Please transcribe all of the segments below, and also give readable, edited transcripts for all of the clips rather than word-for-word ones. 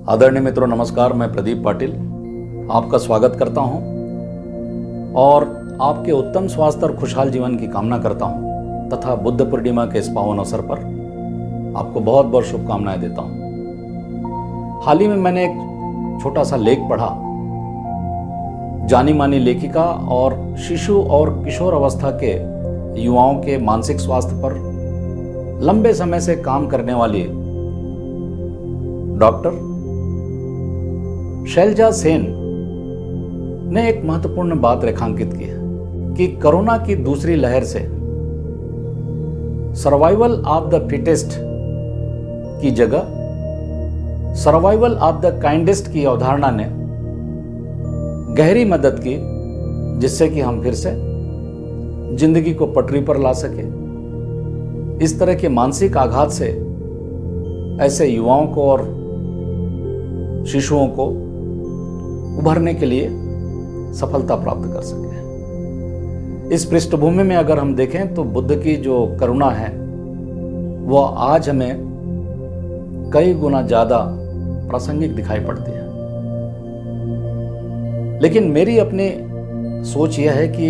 आदरणीय मित्रों, नमस्कार। मैं प्रदीप पाटिल आपका स्वागत करता हूं और आपके उत्तम स्वास्थ्य और खुशहाल जीवन की कामना करता हूं तथा बुद्ध पूर्णिमा के इस पावन अवसर पर आपको बहुत बहुत शुभकामनाएं देता हूं। हाल ही में मैंने एक छोटा सा लेख पढ़ा। जानी मानी लेखिका और शिशु और किशोर अवस्था के युवाओं के मानसिक स्वास्थ्य पर लंबे समय से काम करने वाली डॉक्टर शैलजा सेन ने एक महत्वपूर्ण बात रेखांकित की है कि कोरोना की दूसरी लहर से सर्वाइवल ऑफ द फिटेस्ट की जगह सर्वाइवल ऑफ द काइंडेस्ट की अवधारणा ने गहरी मदद की, जिससे कि हम फिर से जिंदगी को पटरी पर ला सके। इस तरह के मानसिक आघात से ऐसे युवाओं को और शिशुओं को उभरने के लिए सफलता प्राप्त कर सके। इस पृष्ठभूमि में अगर हम देखें तो बुद्ध की जो करुणा है वह आज हमें कई गुना ज्यादा प्रासंगिक दिखाई पड़ती है। लेकिन मेरी अपनी सोच यह है कि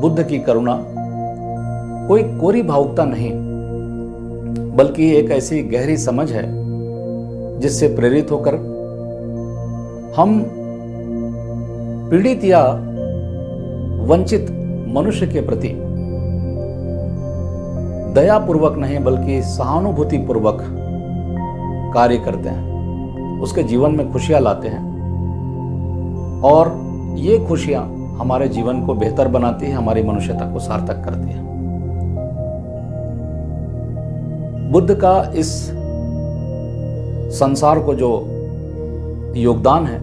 बुद्ध की करुणा कोई कोरी भावुकता नहीं, बल्कि एक ऐसी गहरी समझ है जिससे प्रेरित होकर हम पीड़ित या वंचित मनुष्य के प्रति दयापूर्वक नहीं बल्कि सहानुभूति पूर्वक कार्य करते हैं, उसके जीवन में खुशियां लाते हैं और ये खुशियां हमारे जीवन को बेहतर बनाती है, हमारी मनुष्यता को सार्थक करती है। बुद्ध का इस संसार को जो योगदान है,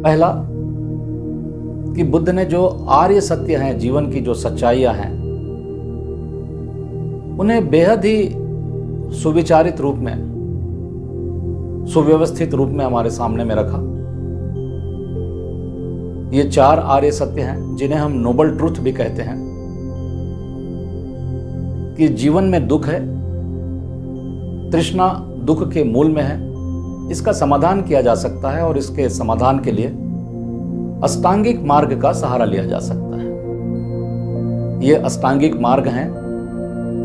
पहला कि बुद्ध ने जो आर्य सत्य हैं, जीवन की जो सच्चाइयां हैं, उन्हें बेहद ही सुविचारित रूप में, सुव्यवस्थित रूप में हमारे सामने में रखा। ये 4 आर्य सत्य हैं जिन्हें हम नोबल ट्रूथ भी कहते हैं कि जीवन में दुख है, तृष्णा दुख के मूल में है, इसका समाधान किया जा सकता है और इसके समाधान के लिए अष्टांगिक मार्ग का सहारा लिया जा सकता है। ये अष्टांगिक मार्ग हैं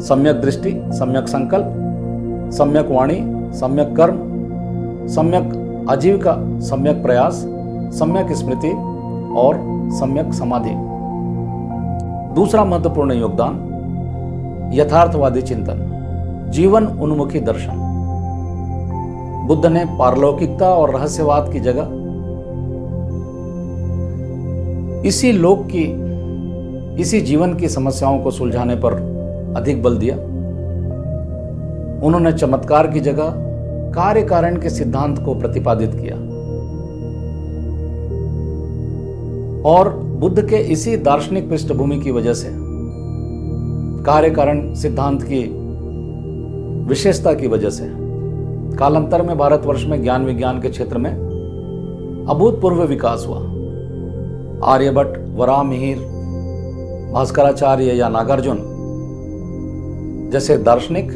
सम्यक दृष्टि, सम्यक संकल्प, सम्यक वाणी, सम्यक कर्म, सम्यक आजीविका, सम्यक प्रयास, सम्यक स्मृति और सम्यक समाधि। दूसरा महत्वपूर्ण योगदान यथार्थवादी चिंतन, जीवन उन्मुखी दर्शन। बुद्ध ने पारलौकिकता और रहस्यवाद की जगह इसी लोक की, इसी जीवन की समस्याओं को सुलझाने पर अधिक बल दिया। उन्होंने चमत्कार की जगह कार्य कारण के सिद्धांत को प्रतिपादित किया और बुद्ध के इसी दार्शनिक पृष्ठभूमि की वजह से, कार्य कारण सिद्धांत की विशेषता की वजह से कालांतर में भारतवर्ष में ज्ञान विज्ञान के क्षेत्र में अभूतपूर्व विकास हुआ। आर्यभट्ट, वराहमिहिर, भास्कराचार्य या नागार्जुन जैसे दार्शनिक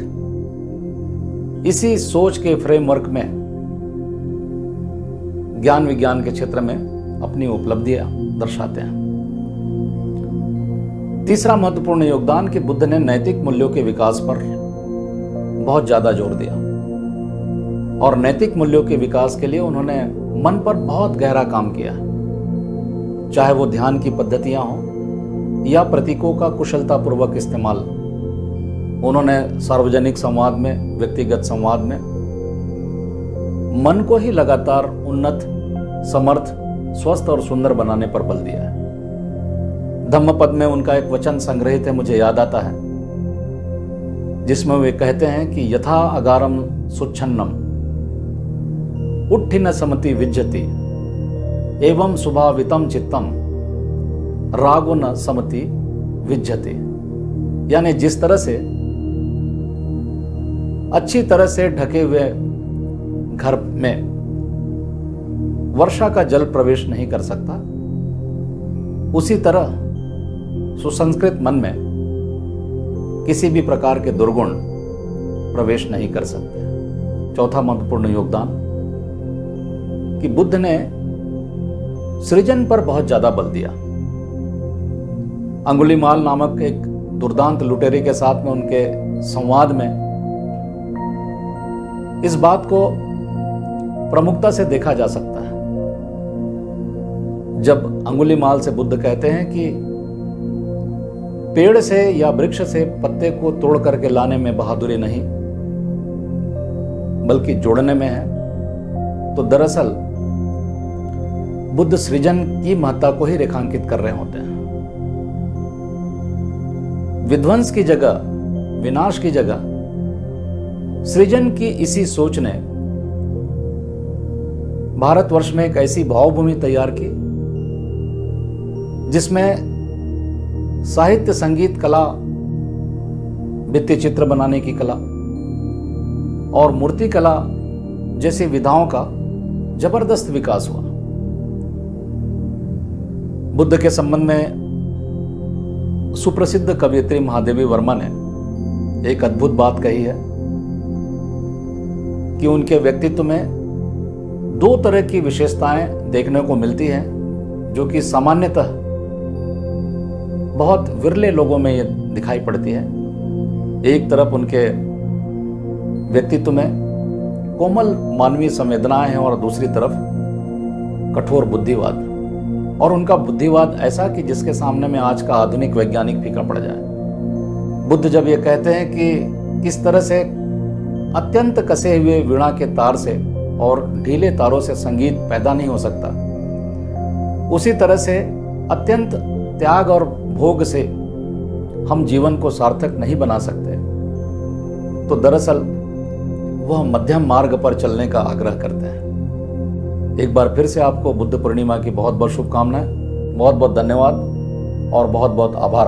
इसी सोच के फ्रेमवर्क में ज्ञान विज्ञान के क्षेत्र में अपनी उपलब्धियां दर्शाते हैं। तीसरा महत्वपूर्ण योगदान कि बुद्ध ने नैतिक मूल्यों के विकास पर बहुत ज्यादा जोर दिया और नैतिक मूल्यों के विकास के लिए उन्होंने मन पर बहुत गहरा काम किया, चाहे वो ध्यान की पद्धतियां हों या प्रतीकों का कुशलतापूर्वक इस्तेमाल। उन्होंने सार्वजनिक संवाद में, व्यक्तिगत संवाद में मन को ही लगातार उन्नत, समर्थ, स्वस्थ और सुंदर बनाने पर बल दिया है। धम्मपद में उनका एक वचन संग्रहित है, मुझे याद आता है, जिसमें वे कहते हैं कि यथा अगारम सुच्छन्नम उत्ठिन समति विज्जति एवं सुभावितम चित्तम रागो न समति विज्जति। यानी जिस तरह से अच्छी तरह से ढके हुए घर में वर्षा का जल प्रवेश नहीं कर सकता, उसी तरह सुसंस्कृत मन में किसी भी प्रकार के दुर्गुण प्रवेश नहीं कर सकते। चौथा महत्वपूर्ण योगदान कि बुद्ध ने सृजन पर बहुत ज्यादा बल दिया। अंगुलीमाल नामक एक दुर्दांत लुटेरे के साथ में उनके संवाद में इस बात को प्रमुखता से देखा जा सकता है। जब अंगुलीमाल से बुद्ध कहते हैं कि पेड़ से या वृक्ष से पत्ते को तोड़ करके लाने में बहादुरी नहीं बल्कि जोड़ने में है, तो दरअसल बुद्ध सृजन की महत्ता को ही रेखांकित कर रहे होते हैं। विध्वंस की जगह, विनाश की जगह सृजन की इसी सोच ने भारतवर्ष में एक ऐसी भावभूमि तैयार की जिसमें साहित्य, संगीत, कला, भित्ति चित्र बनाने की कला और मूर्ति कला जैसी विधाओं का जबरदस्त विकास हुआ। बुद्ध के संबंध में सुप्रसिद्ध कवयित्री महादेवी वर्मा ने एक अद्भुत बात कही है कि उनके व्यक्तित्व में दो तरह की विशेषताएं देखने को मिलती हैं जो कि सामान्यतः बहुत विरले लोगों में ये दिखाई पड़ती है। एक तरफ उनके व्यक्तित्व में कोमल मानवीय संवेदनाएं हैं और दूसरी तरफ कठोर बुद्धिवाद, और उनका बुद्धिवाद ऐसा कि जिसके सामने में आज का आधुनिक वैज्ञानिक फीका पड़ जाए। बुद्ध जब ये कहते हैं कि किस तरह से अत्यंत कसे हुए वीणा के तार से और ढीले तारों से संगीत पैदा नहीं हो सकता, उसी तरह से अत्यंत त्याग और भोग से हम जीवन को सार्थक नहीं बना सकते। तो दरअसल वह मध्यम मार्ग पर चलने का आग्रह करते हैं। एक बार फिर से आपको बुद्ध पूर्णिमा की बहुत बहुत शुभकामनाएं, बहुत बहुत धन्यवाद और बहुत बहुत आभार।